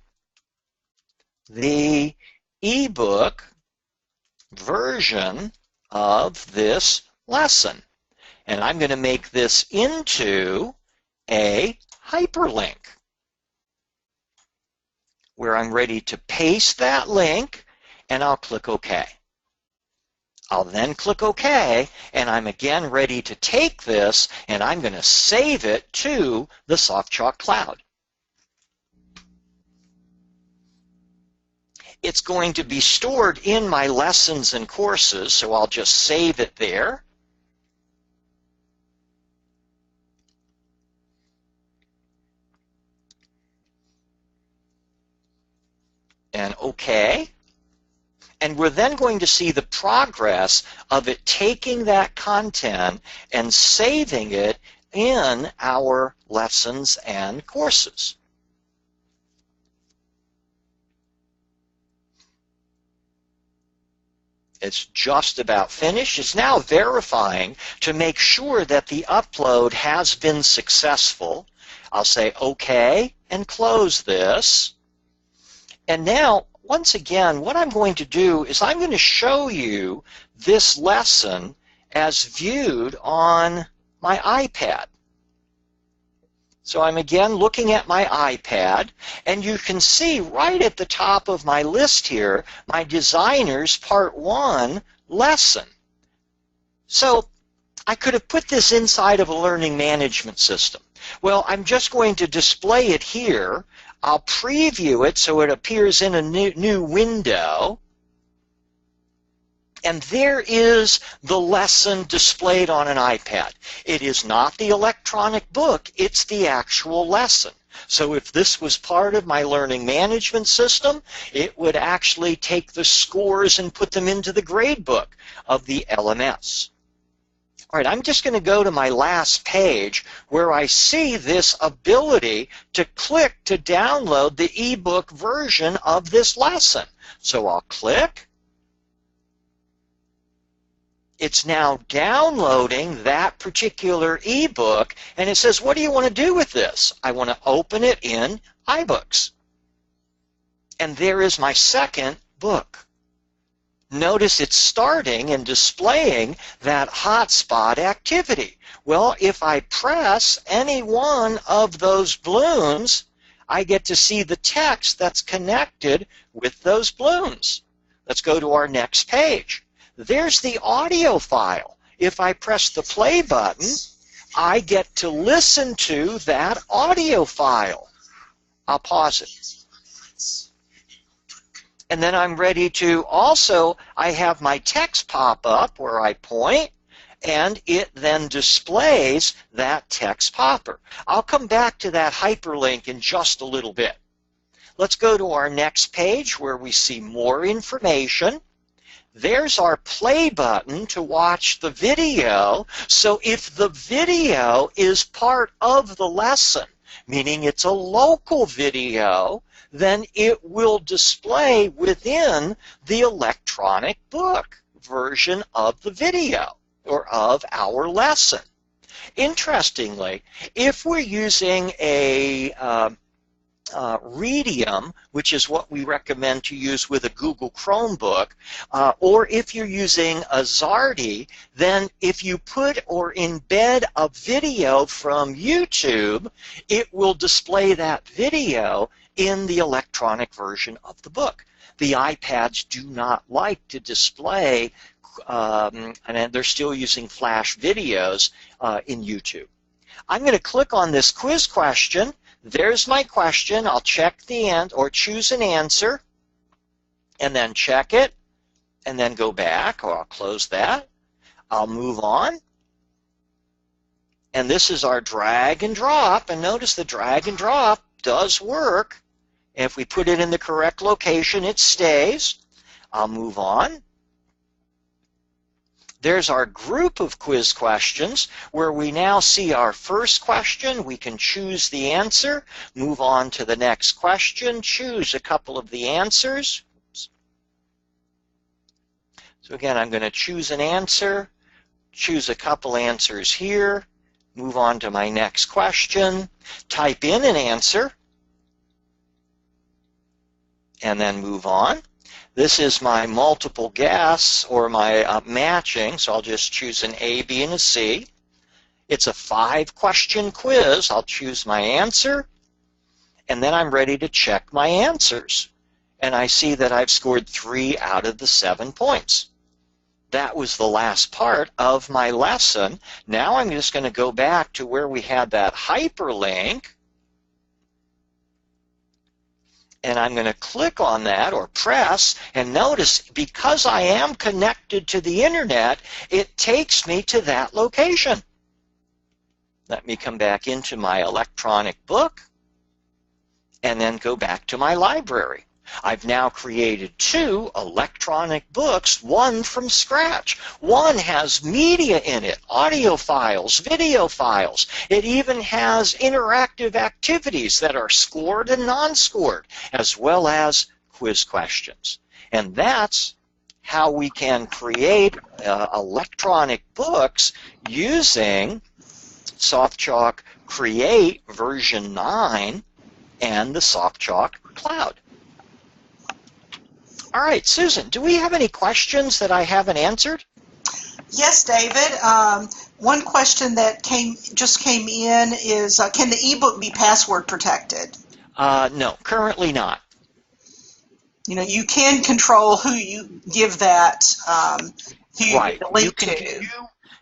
the ebook version of this lesson. And I'm going to make this into a hyperlink where I'm ready to paste that link, and I'll click OK. I'll then click OK, and I'm again ready to take this, and I'm going to save it to the SoftChalk Cloud. It's going to be stored in my lessons and courses, so I'll just save it there. And OK. And we're then going to see the progress of it taking that content and saving it in our lessons and courses. It's just about finished. It's now verifying to make sure that the upload has been successful. I'll say OK and close this. And now, once again, what I'm going to do is I'm going to show you this lesson as viewed on my iPad. So I'm again looking at my iPad, and you can see right at the top of my list here, my Designers Part 1 lesson. So I could have put this inside of a learning management system. Well, I'm just going to display it here. I'll preview it so it appears in a new window. And there is the lesson displayed on an iPad. It is not the electronic book, it's the actual lesson. So if this was part of my learning management system, it would actually take the scores and put them into the grade book of the LMS. All right, I'm just going to go to my last page where I see this ability to click to download the ebook version of this lesson. So I'll click. It's now downloading that particular ebook, and it says, what do you want to do with this? I want to open it in iBooks. And there is my second book. Notice it's starting and displaying that HotSpot activity. Well, if I press any one of those balloons, I get to see the text that's connected with those balloons. Let's go to our next page. There's the audio file. If I press the play button, I get to listen to that audio file. I'll pause it. And then I'm ready to also, I have my text pop-up where I point, and it then displays that text popper. I'll come back to that hyperlink in just a little bit. Let's go to our next page where we see more information. There's our play button to watch the video. So if the video is part of the lesson, meaning it's a local video, then it will display within the electronic book version of the video or of our lesson. Interestingly, if we're using a Readium, which is what we recommend to use with a Google Chromebook, or if you're using a Zardy, then if you put or embed a video from YouTube, it will display that video in the electronic version of the book. The iPads do not like to display, and they're still using Flash videos in YouTube. I'm going to click on this quiz question. There's my question. I'll check the end or choose an answer and then check it and then go back, or I'll close that. I'll move on. And this is our drag and drop, and notice the drag and drop does work. If we put it in the correct location, it stays. I'll move on. There's our group of quiz questions where we now see our first question. We can choose the answer, move on to the next question, choose a couple of the answers. So again, I'm going to choose an answer, choose a couple answers here, move on to my next question, type in an answer, and then move on. This is my multiple guess or my matching, so I'll just choose an A, B, and a C. It's a 5-question quiz. I'll choose my answer, and then I'm ready to check my answers. And I see that I've scored 3 out of the 7 points. That was the last part of my lesson. Now I'm just going to go back to where we had that hyperlink, and I'm going to click on that or press, and notice because I am connected to the internet, it takes me to that location. Let me come back into my electronic book and then go back to my library. I've now created 2 electronic books, one from scratch. One has media in it, audio files, video files. It even has interactive activities that are scored and non-scored, as well as quiz questions. And that's how we can create electronic books using SoftChalk Create version 9 and the SoftChalk Cloud. All right, Susan, do we have any questions that I haven't answered? Yes, David. One question that just came in is, can the ebook be password protected? No, currently not. You know, you can control who you give that, who you give Right. the You link can to.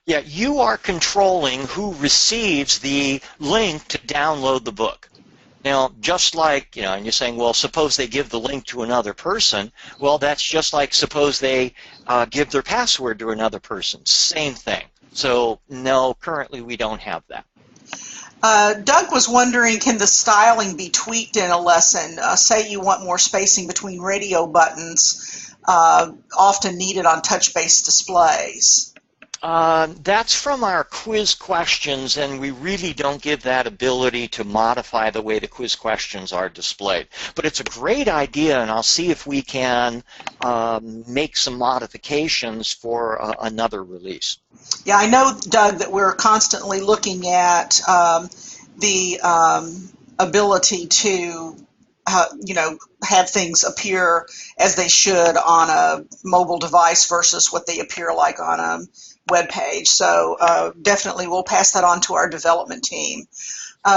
yeah, you are controlling who receives the link to download the book. Now, just like, and you're saying, well, suppose they give the link to another person. Well, that's just like suppose they give their password to another person. Same thing. So, no, currently we don't have that. Doug was wondering, can the styling be tweaked in a lesson? Say you want more spacing between radio buttons, often needed on touch-based displays. That's from our quiz questions, and we really don't give that ability to modify the way the quiz questions are displayed. But it's a great idea, and I'll see if we can make some modifications for another release. Yeah, I know, Doug, that we're constantly looking at the ability to, have things appear as they should on a mobile device versus what they appear like on a web page. So definitely we'll pass that on to our development team.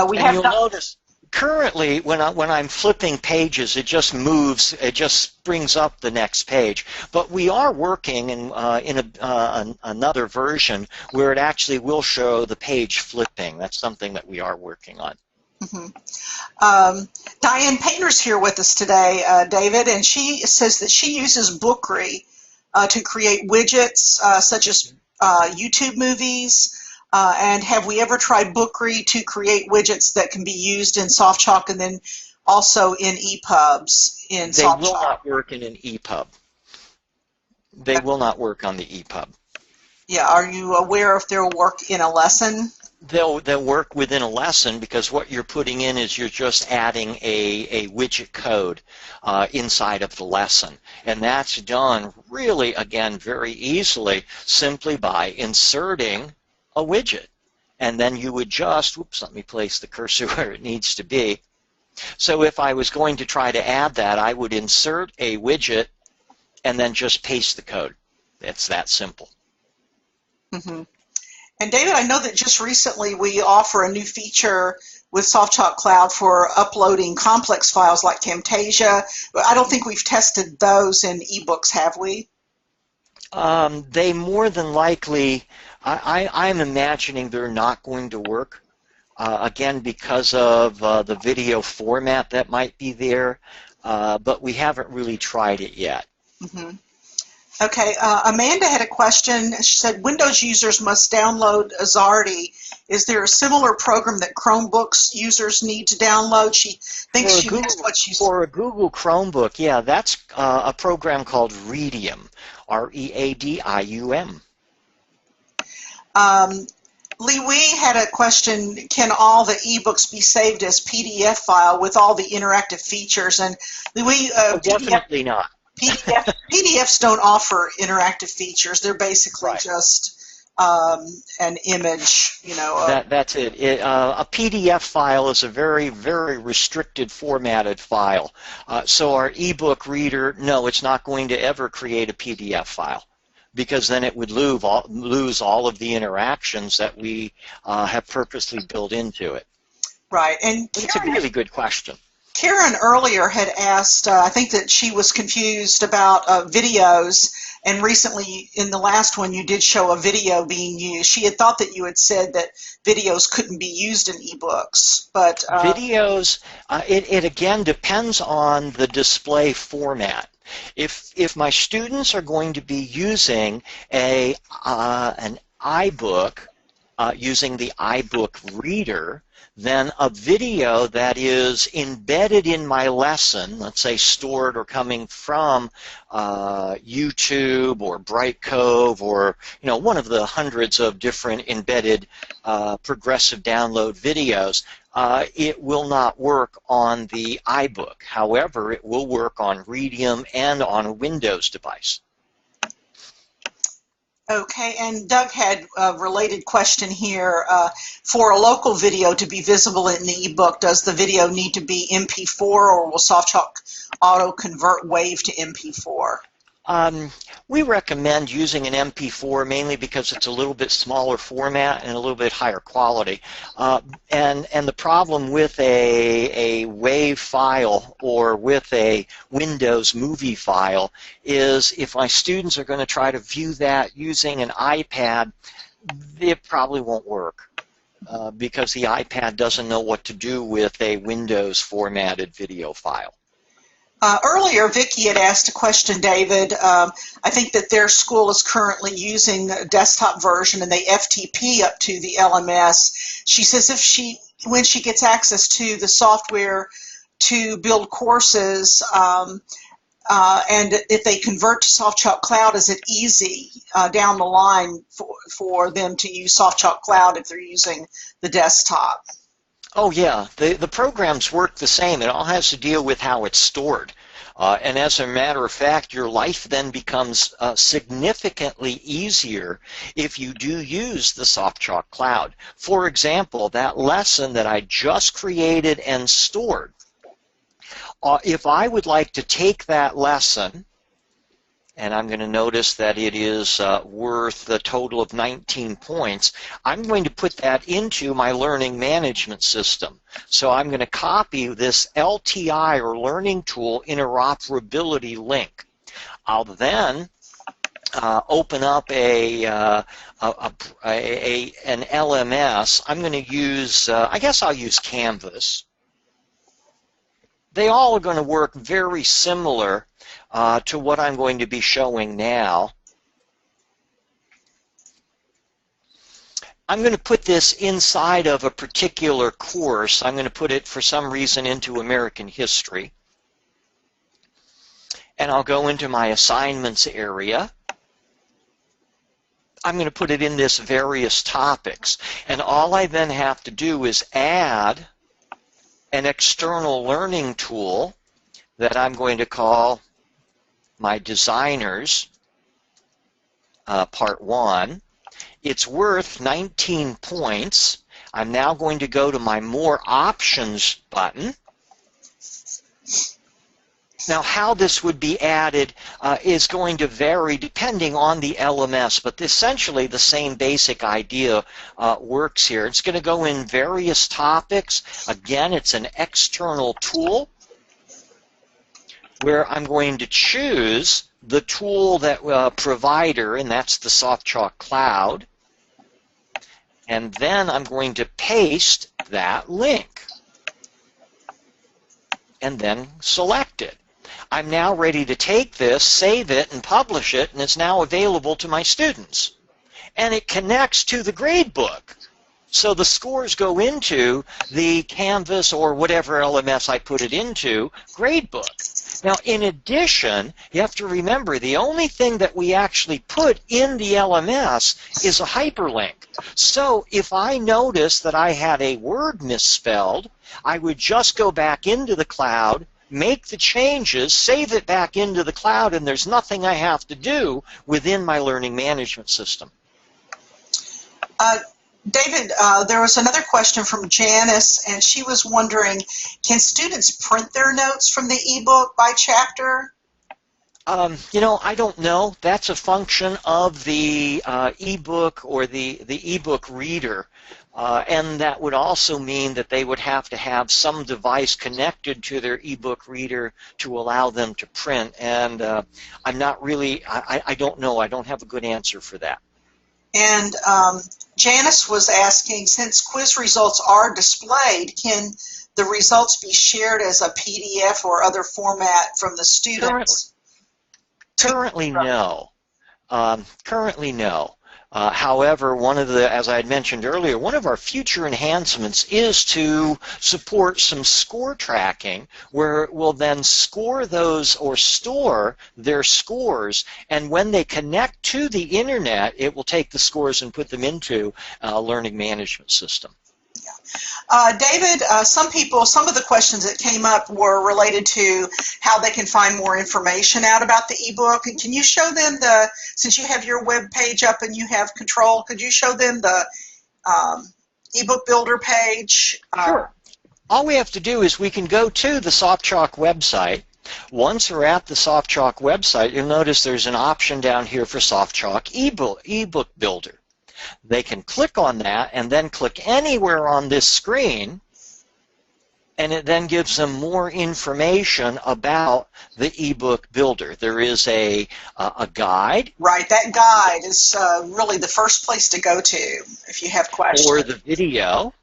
We And have you'll notice currently when I'm flipping pages, it just moves, it just brings up the next page. But we are working in another version where it actually will show the page flipping. That's something that we are working on. Diane Painter's here with us today, David, and she says that she uses Bookery to create widgets such as YouTube movies. And have we ever tried Bookery to create widgets that can be used in SoftChalk and then also in EPUBs in They will SoftChalk? not work in an EPUB. They will not work on the EPUB. Yeah, are you aware if they'll work in a lesson? They'll work within a lesson because what you're putting in is you're just adding a widget code inside of the lesson. And that's done really, again, very easily simply by inserting a widget. And then you would just, oops, let me place the cursor where it needs to be. So if I was going to try to add that, I would insert a widget and then just paste the code. It's that simple. Mm-hmm. And David, I know that just recently we offer a new feature with SoftChalk Cloud for uploading complex files like Camtasia, but I don't think we've tested those in eBooks, have we? They more than likely, I'm imagining they're not going to work, again, because of the video format that might be there, but we haven't really tried it yet. Mm-hmm. Okay, Amanda had a question. She said, Windows users must download Azarty. Is there a similar program that Chromebooks users need to download? She thinks she missed what she said. For a Google Chromebook, yeah, that's a program called Readium, R-E-A-D-I-U-M. Lee Wee had a question, can all the ebooks be saved as PDF file with all the interactive features? And Lee Wee, definitely not. PDFs don't offer interactive features. They're basically Right. just an image, That's it. A PDF file is a very, very restricted formatted file. So our ebook reader, no, it's not going to ever create a PDF file because then it would lose all of the interactions that we have purposely built into it. Right. And It's a really good question. Karen earlier had asked, I think that she was confused about videos, and recently in the last one you did show a video being used. She had thought that you had said that videos couldn't be used in ebooks, but videos, it again depends on the display format. If my students are going to be using an iBook, using the iBook reader, then a video that is embedded in my lesson, let's say stored or coming from YouTube or Brightcove or one of the hundreds of different embedded progressive download videos, it will not work on the iBook. However, it will work on Readium and on a Windows device. Okay, and Doug had a related question here. For a local video to be visible in the ebook, does the video need to be MP4 or will SoftChalk auto convert WAV to MP4? We recommend using an MP4 mainly because it's a little bit smaller format and a little bit higher quality. And the problem with a WAV file or with a Windows movie file is if my students are going to try to view that using an iPad, it probably won't work. Because the iPad doesn't know what to do with a Windows formatted video file. Earlier, Vicki had asked a question, David. I think that their school is currently using a desktop version and they FTP up to the LMS. She says when she gets access to the software to build courses, and if they convert to SoftChalk Cloud, is it easy down the line for them to use SoftChalk Cloud if they're using the desktop? Oh yeah, the programs work the same. It all has to deal with how it's stored. And as a matter of fact, your life then becomes significantly easier if you do use the SoftChalk Cloud. For example, that lesson that I just created and stored, if I would like to take that lesson, and I'm going to notice that it is worth a total of 19 points, I'm going to put that into my learning management system. So I'm going to copy this LTI, or Learning Tool Interoperability link. I'll then open up an LMS. I'm going to use, I guess I'll use Canvas. They all are going to work very similar to what I'm going to be showing now. I'm going to put this inside of a particular course. I'm going to put it, for some reason, into American history. And I'll go into my assignments area. I'm going to put it in this various topics. And all I then have to do is add an external learning tool that I'm going to call my designers, part 1. It's worth 19 points. I'm now going to go to my More Options button. Now, how this would be added is going to vary depending on the LMS, but essentially the same basic idea works here. It's going to go in various topics. Again, it's an external tool where I'm going to choose the tool that provider, and that's the SoftChalk Cloud, and then I'm going to paste that link and then select it. I'm now ready to take this, save it, and publish it, and it's now available to my students. And it connects to the gradebook. So the scores go into the Canvas or whatever LMS I put it into gradebook. Now, in addition, you have to remember the only thing that we actually put in the LMS is a hyperlink. So if I notice that I had a word misspelled, I would just go back into the cloud, make the changes, save it back into the cloud, and there's nothing I have to do within my learning management system. David, there was another question from Janice, and she was wondering, can students print their notes from the eBook by chapter? You know, I don't know. That's a function of the eBook or the eBook reader. And that would also mean that they would have to have some device connected to their eBook reader to allow them to print. And I'm not really, I don't know. I don't have a good answer for that. And Janice was asking, since quiz results are displayed, can the results be shared as a PDF or other format from the students? Currently, no. Currently, no. However, as I had mentioned earlier, one of our future enhancements is to support some score tracking where it will then score those or store their scores, and when they connect to the internet, it will take the scores and put them into a learning management system. David, some of the questions that came up were related to how they can find more information out about the ebook. And can you show them since you have your web page up and you have control, could you show them the ebook builder page? Sure. All we have to do is we can go to the SoftChalk website, Once we're at the SoftChalk website, you'll notice there's an option down here for SoftChalk eBook Builder. They can click on that and then click anywhere on this screen, and it then gives them more information about the eBook Builder. There is a guide. Right, that guide is really the first place to go to if you have questions. Or the video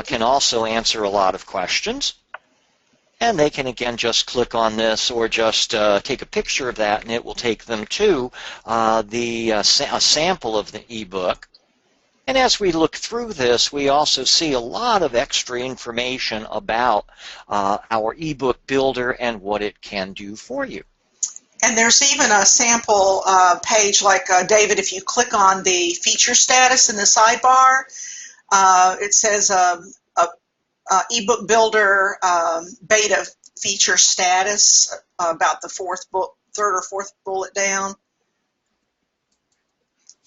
can also answer a lot of questions. And they can, again, just click on this or just take a picture of that, and it will take them to a sample of the ebook. And as we look through this, we also see a lot of extra information about our ebook builder and what it can do for you. And there's even a sample page, like David, if you click on the feature status in the sidebar, it says ebook builder beta feature status, about the third or fourth bullet down.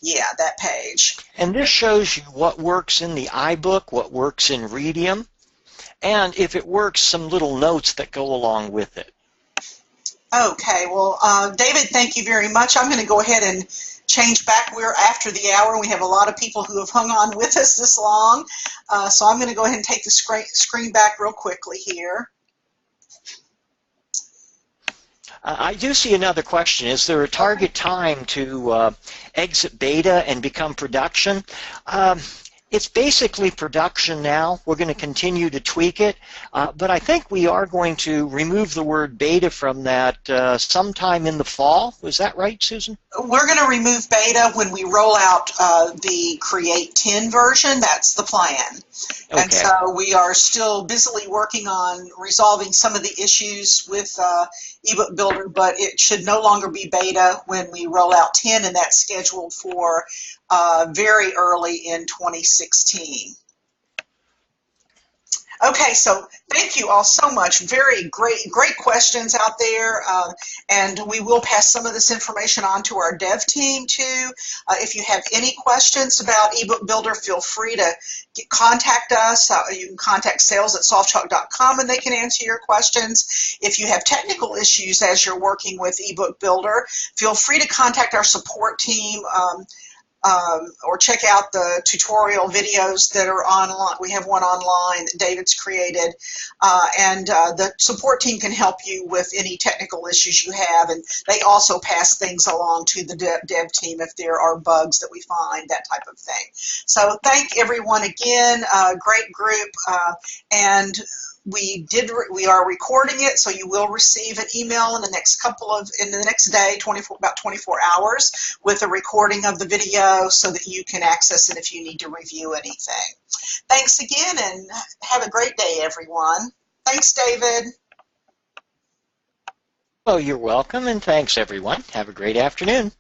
Yeah, that page. And this shows you what works in the iBook, what works in Readium, and if it works, some little notes that go along with it. Okay, well, David, thank you very much. I'm going to go ahead and change back. We're after the hour. We have a lot of people who have hung on with us this long, so I'm going to go ahead and take the screen back real quickly here. I do see another question. Is there a target time to exit beta and become production? It's basically production now. We're going to continue to tweak it, but I think we are going to remove the word beta from that sometime in the fall. Was that right, Susan? We're going to remove beta when we roll out the Create 10 version. That's the plan. Okay. And so we are still busily working on resolving some of the issues with eBook Builder, but it should no longer be beta when we roll out 10, and that's scheduled for very early in 2016. Okay, so thank you all so much. Very great questions out there, and we will pass some of this information on to our dev team too. If you have any questions about eBook Builder, feel free to contact us. You can contact sales@softchalk.com and they can answer your questions. If you have technical issues as you're working with eBook Builder, feel free to contact our support team. Or check out the tutorial videos that are online. We have one online that David's created, and the support team can help you with any technical issues you have, and they also pass things along to the dev team if there are bugs that we find, that type of thing. So thank everyone again, great group, and we are recording it, so you will receive an email in the next day, about 24 hours, with a recording of the video so that you can access it if you need to review anything. Thanks again, and have a great day, everyone. Thanks, David. Oh, you're welcome, and thanks, everyone. Have a great afternoon.